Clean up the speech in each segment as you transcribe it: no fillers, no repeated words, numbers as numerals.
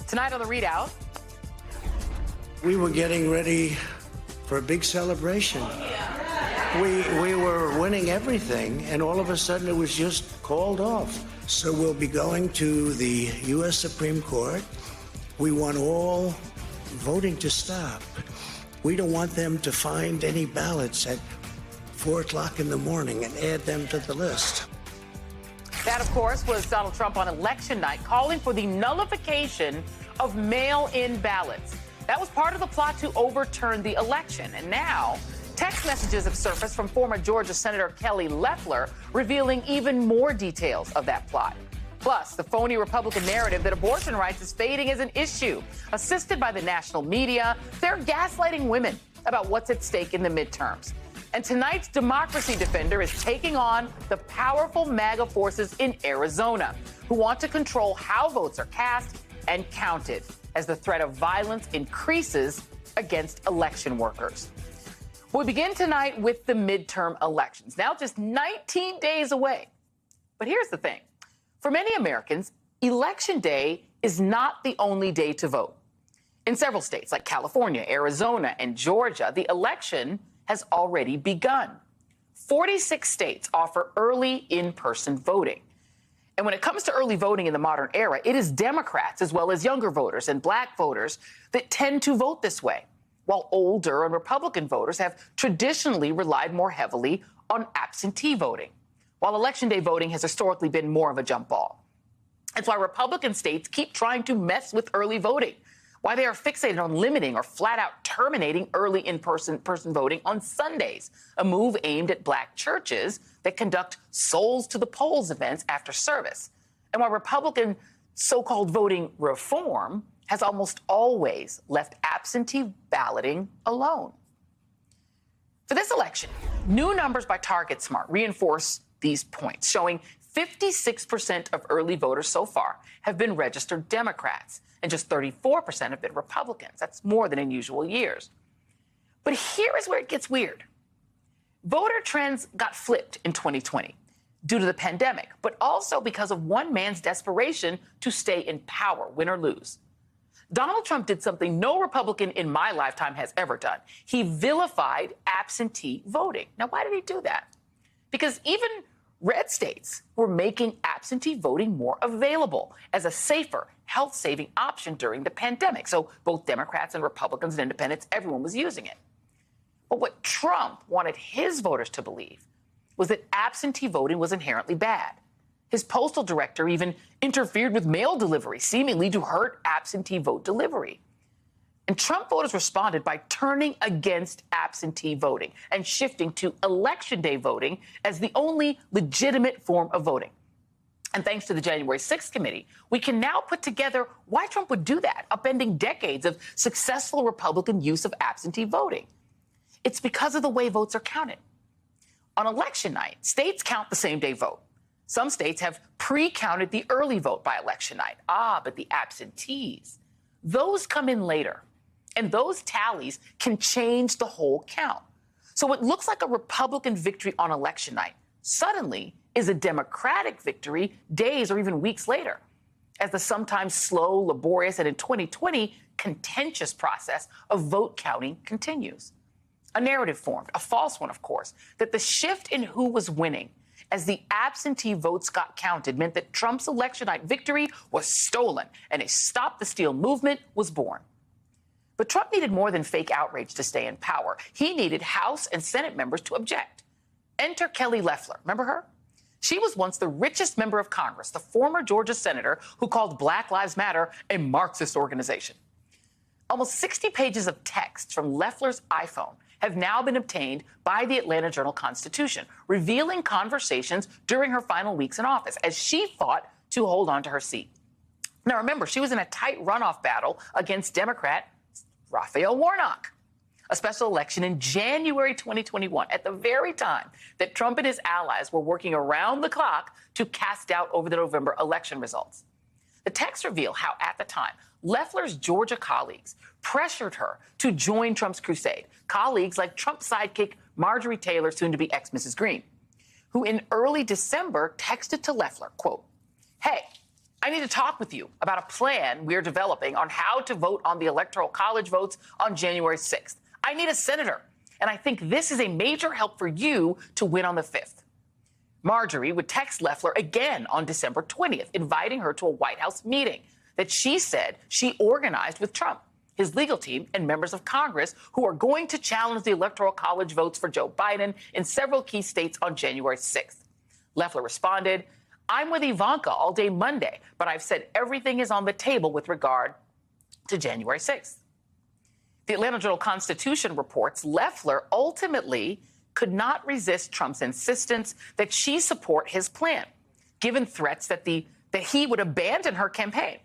Tonight on The ReidOut. We were getting ready for a big celebration. We were winning everything, and all of a sudden it was just called off. So we'll be going to the U.S. Supreme Court. We want all voting to stop. We don't want them to find any ballots at 4 o'clock in the morning and add them to the list. That, of course, was Donald Trump on election night calling for the nullification of mail-in ballots. That was part of the plot to overturn the election. And now, text messages have surfaced from former Georgia Senator Kelly Loeffler revealing even more details of that plot. Plus, the phony Republican narrative that abortion rights is fading as an issue. Assisted by the national media, they're gaslighting women about what's at stake in the midterms. And tonight's democracy defender is taking on the powerful MAGA forces in Arizona, who want to control how votes are cast and counted as the threat of violence increases against election workers. We begin tonight with the midterm elections, now just 19 days away. But here's the thing. For many Americans, Election Day is not the only day to vote. In several states like California, Arizona, and Georgia, the election has already begun. 46 states offer early in-person voting. And when it comes to early voting in the modern era, it is Democrats as well as younger voters and black voters that tend to vote this way, while older and Republican voters have traditionally relied more heavily on absentee voting, while Election Day voting has historically been more of a jump ball. That's why Republican states keep trying to mess with early voting, why they are fixated on limiting or flat out terminating early in-person voting on Sundays, a move aimed at black churches that conduct Souls to the Polls events after service, and why Republican so-called voting reform has almost always left absentee balloting alone. For this election, new numbers by TargetSmart reinforce these points, showing 56% of early voters so far have been registered Democrats, and just 34% have been Republicans. That's more than in usual years. But here is where it gets weird. Voter trends got flipped in 2020 due to the pandemic, but also because of one man's desperation to stay in power, win or lose. Donald Trump did something no Republican in my lifetime has ever done. He vilified absentee voting. Now, why did he do that? Because even red states were making absentee voting more available as a safer, health-saving option during the pandemic. So both Democrats and Republicans and independents, everyone was using it. But what Trump wanted his voters to believe was that absentee voting was inherently bad. His postal director even interfered with mail delivery, seemingly to hurt absentee vote delivery. And Trump voters responded by turning against absentee voting and shifting to Election Day voting as the only legitimate form of voting. And thanks to the January 6th committee, we can now put together why Trump would do that, upending decades of successful Republican use of absentee voting. It's because of the way votes are counted. On election night, states count the same-day vote. Some states have pre-counted the early vote by election night. But the absentees, those come in later. And those tallies can change the whole count. So what looks like a Republican victory on election night suddenly is a Democratic victory days or even weeks later, as the sometimes slow, laborious, and in 2020, contentious process of vote counting continues. A narrative formed, a false one, of course, that the shift in who was winning as the absentee votes got counted meant that Trump's election night victory was stolen and a Stop the Steal movement was born. But Trump needed more than fake outrage to stay in power. He needed House and Senate members to object. Enter Kelly Loeffler. Remember her? She was once the richest member of Congress, the former Georgia senator who called Black Lives Matter a Marxist organization. Almost 60 pages of text from Loeffler's iPhone have now been obtained by the Atlanta Journal-Constitution, revealing conversations during her final weeks in office as she fought to hold on to her seat. Now, remember, she was in a tight runoff battle against Democrat Raphael Warnock, a special election in January 2021, at the very time that Trump and his allies were working around the clock to cast doubt over the November election results. The texts reveal how, at the time, Loeffler's Georgia colleagues pressured her to join Trump's crusade, colleagues like Trump sidekick Marjorie Taylor, soon to be ex-Mrs. Greene, who in early December texted to Loeffler, quote, "Hey, I need to talk with you about a plan we're developing on how to vote on the Electoral College votes on January 6th. I need a senator, and I think this is a major help for you to win on the 5th. Marjorie would text Loeffler again on December 20th, inviting her to a White House meeting that she said she organized with Trump, his legal team, and members of Congress who are going to challenge the Electoral College votes for Joe Biden in several key states on January 6th. Loeffler responded, "I'm with Ivanka all day Monday, but I've said everything is on the table with regard to January 6th. The Atlanta Journal-Constitution reports Loeffler ultimately could not resist Trump's insistence that she support his plan, given threats that he would abandon her campaign.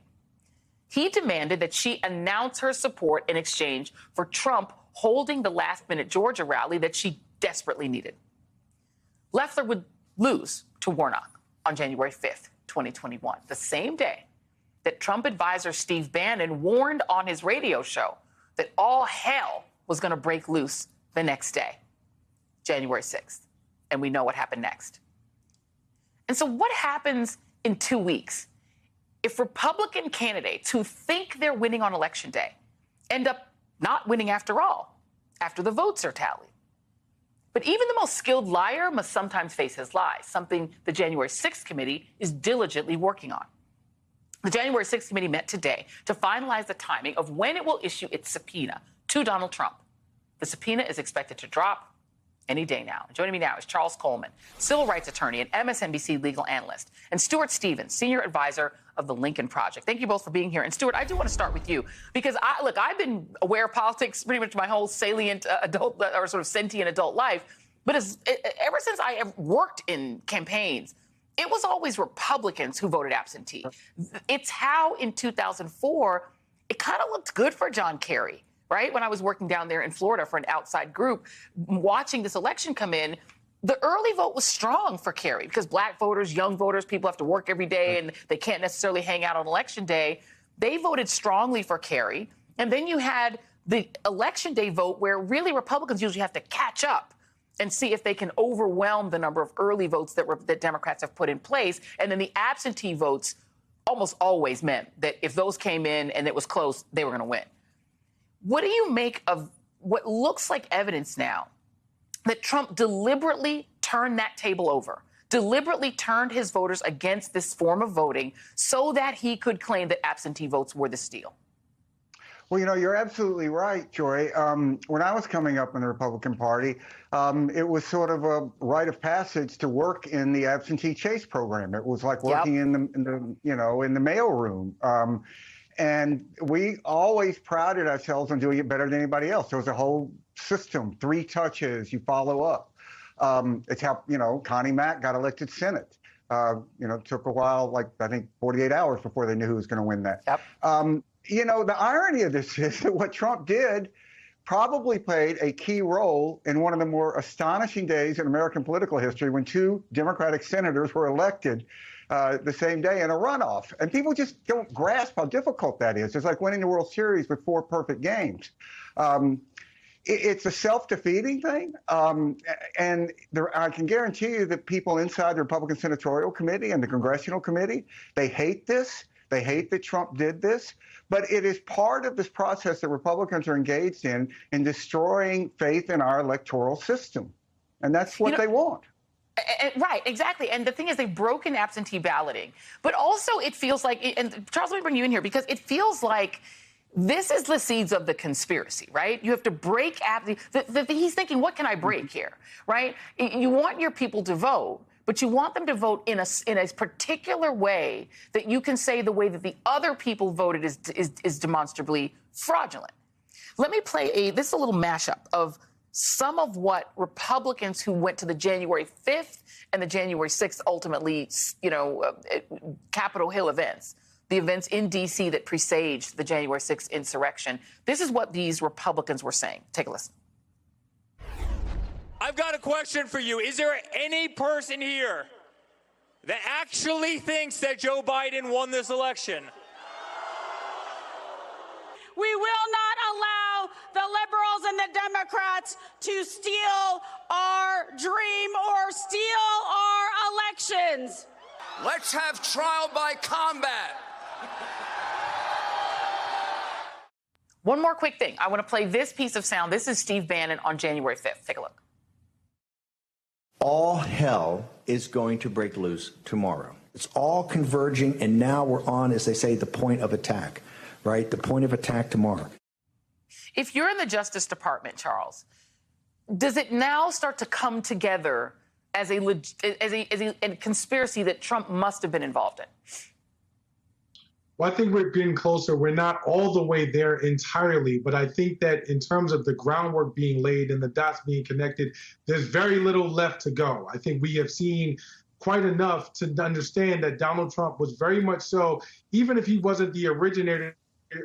He demanded that she announce her support in exchange for Trump holding the last-minute Georgia rally that she desperately needed. Loeffler would lose to Warnock on January 5th, 2021, the same day that Trump advisor Steve Bannon warned on his radio show that all hell was going to break loose the next day, January 6th. And we know what happened next. And so what happens in 2 weeks if Republican candidates who think they're winning on Election Day end up not winning after all, after the votes are tallied? But even the most skilled liar must sometimes face his lies, something the January 6th committee is diligently working on. The January 6th committee met today to finalize the timing of when it will issue its subpoena to Donald Trump. The subpoena is expected to drop any day now. Joining me now is Charles Coleman, civil rights attorney and MSNBC legal analyst, and Stuart Stevens, senior advisor of the Lincoln Project. Thank you both for being here. And Stuart, I do want to start with you because I've been aware of politics pretty much my whole salient adult or sort of sentient adult life. But ever since I have worked in campaigns, it was always Republicans who voted absentee. It's how in 2004, it kind of looked good for John Kerry, right? When I was working down there in Florida for an outside group, watching this election come in, the early vote was strong for Kerry because black voters, young voters, people have to work every day and they can't necessarily hang out on Election Day. They voted strongly for Kerry. And then you had the Election Day vote where really Republicans usually have to catch up and see if they can overwhelm the number of early votes that Democrats have put in place. And then the absentee votes almost always meant that if those came in and it was close, they were going to win. What do you make of what looks like evidence now that Trump deliberately turned that table over, deliberately turned his voters against this form of voting so that he could claim that absentee votes were the steal? Well, you know, you're absolutely right, Joy. When I was coming up in the Republican Party, it was sort of a rite of passage to work in the absentee chase program. It was like working in the mailroom. And we always prided ourselves on doing it better than anybody else. There was a whole system, 3 touches, you follow up. It's how, Connie Mack got elected Senate. It took a while, like I think 48 hours before they knew who was going to win that. Yep. The irony of this is that what Trump did probably played a key role in one of the more astonishing days in American political history when 2 Democratic senators were elected the same day in a runoff. And people just don't grasp how difficult that is. It's like winning the World Series with 4 perfect games. It's a self-defeating thing. And I can guarantee you that people inside the Republican Senatorial Committee and the Congressional Committee, they hate this. They hate that Trump did this. But it is part of this process that Republicans are engaged in destroying faith in our electoral system. And that's what they want. Right, exactly. And the thing is, they've broken absentee balloting. But also it feels like, and Charles, let me bring you in here, because it feels like this is the seeds of the conspiracy, right? You have to break he's thinking, what can I break here, right? You want your people to vote, but you want them to vote in a particular way that you can say the way that the other people voted is demonstrably fraudulent. Let me play this is a little mashup of some of what Republicans who went to the January 5th and the January 6th ultimately, Capitol Hill events, the events in D.C. that presaged the January 6th insurrection. This is what these Republicans were saying. Take a listen. I've got a question for you. Is there any person here that actually thinks that Joe Biden won this election? We will not allow the liberals and the Democrats to steal our dream or steal our elections. Let's have trial by combat. One more quick thing. I want to play this piece of sound. This is Steve Bannon on January 5th. Take a look. All hell is going to break loose tomorrow. It's all converging, and now we're on, as they say, the point of attack, right? The point of attack tomorrow. If you're in the Justice Department, Charles, does it now start to come together as a conspiracy that Trump must have been involved in? Well, I think we're getting closer. We're not all the way there entirely, but I think that in terms of the groundwork being laid and the dots being connected, there's very little left to go. I think we have seen quite enough to understand that Donald Trump was very much so, even if he wasn't the originator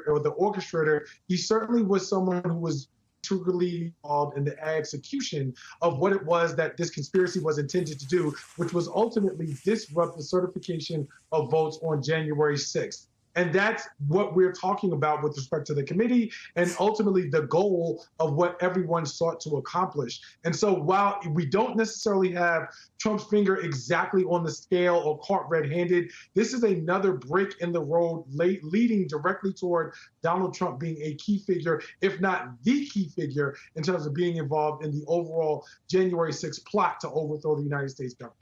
or the orchestrator, he certainly was someone who was truly involved in the execution of what it was that this conspiracy was intended to do, which was ultimately disrupt the certification of votes on January 6th. And that's what we're talking about with respect to the committee and ultimately the goal of what everyone sought to accomplish. And so while we don't necessarily have Trump's finger exactly on the scale or caught red-handed, this is another break in the road leading directly toward Donald Trump being a key figure, if not the key figure, in terms of being involved in the overall January 6th plot to overthrow the United States government.